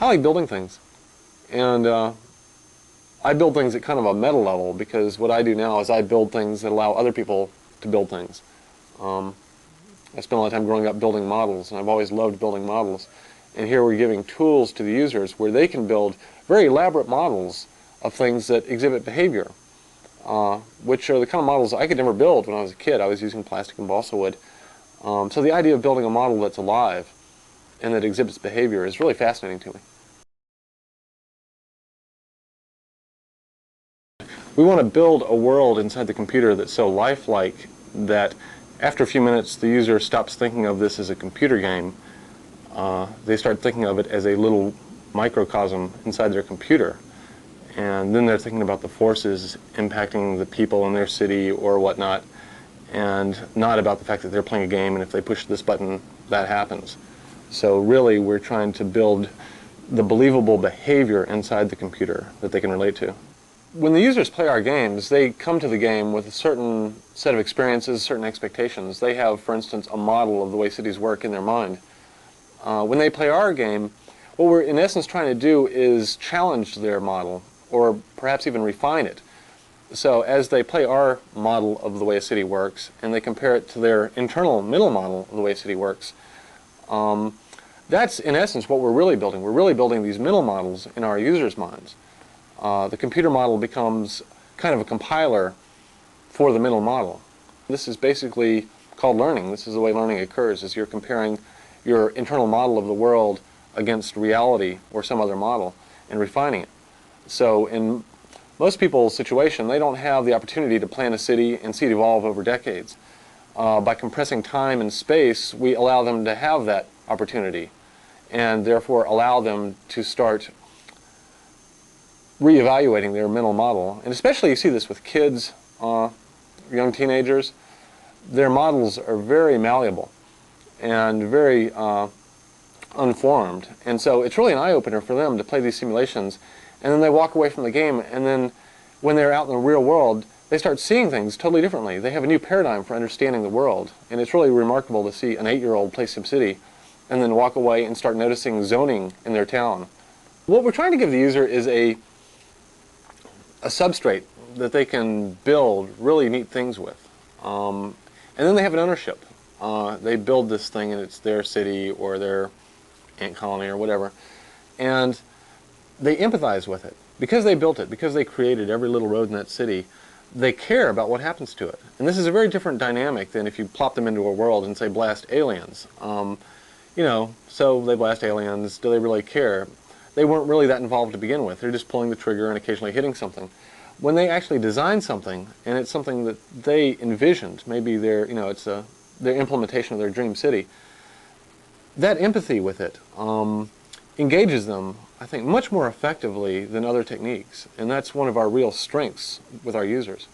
I like building things, and I build things at kind of a meta level, because what I do now is I build things that allow other people to build things. I spent a lot of time growing up building models, and I've always loved building models. And here we're giving tools to the users where they can build very elaborate models of things that exhibit behavior, which are the kind of models I could never build when I was a kid. I was using plastic and balsa wood. So the idea of building a model that's alive and that exhibits behavior is really fascinating to me. We want to build a world inside the computer that's so lifelike that after a few minutes the user stops thinking of this as a computer game. They start thinking of it as a little microcosm inside their computer. And then they're thinking about the forces impacting the people in their city or whatnot, and not about the fact that they're playing a game and if they push this button, that happens. So really we're trying to build the believable behavior inside the computer that they can relate to. When the users play our games, they come to the game with a certain set of experiences, certain expectations. They have, for instance, a model of the way cities work in their mind. When they play our game, what we're in essence trying to do is challenge their model, or perhaps even refine it. So as they play our model of the way a city works, and they compare it to their internal mental model of the way a city works, that's in essence what we're really building. We're really building these mental models in our users' minds. The computer model becomes kind of a compiler for the mental model. This is basically called learning. This is the way learning occurs, is you're comparing your internal model of the world against reality or some other model and refining it. So in most people's situation, they don't have the opportunity to plan a city and see it evolve over decades. By compressing time and space, we allow them to have that opportunity, and therefore allow them to start reevaluating their mental model. And especially you see this with kids, young teenagers. Their models are very malleable and very unformed. And so it's really an eye-opener for them to play these simulations, and then they walk away from the game, and then when they're out in the real world, they start seeing things totally differently. They have a new paradigm for understanding the world, and it's really remarkable to see an 8-year-old play SimCity and then walk away and start noticing zoning in their town. What we're trying to give the user is a substrate that they can build really neat things with. And then they have an ownership. They build this thing and it's their city or their ant colony or whatever. And they empathize with it. Because they built it, because they created every little road in that city, they care about what happens to it. And this is a very different dynamic than if you plop them into a world and say blast aliens. You know, so they blast aliens, do they really care? They weren't really that involved to begin with. They're just pulling the trigger and occasionally hitting something. When they actually design something, and it's something that they envisioned, maybe their, you know, it's their implementation of their dream city, that empathy with it engages them, I think, much more effectively than other techniques. And that's one of our real strengths with our users.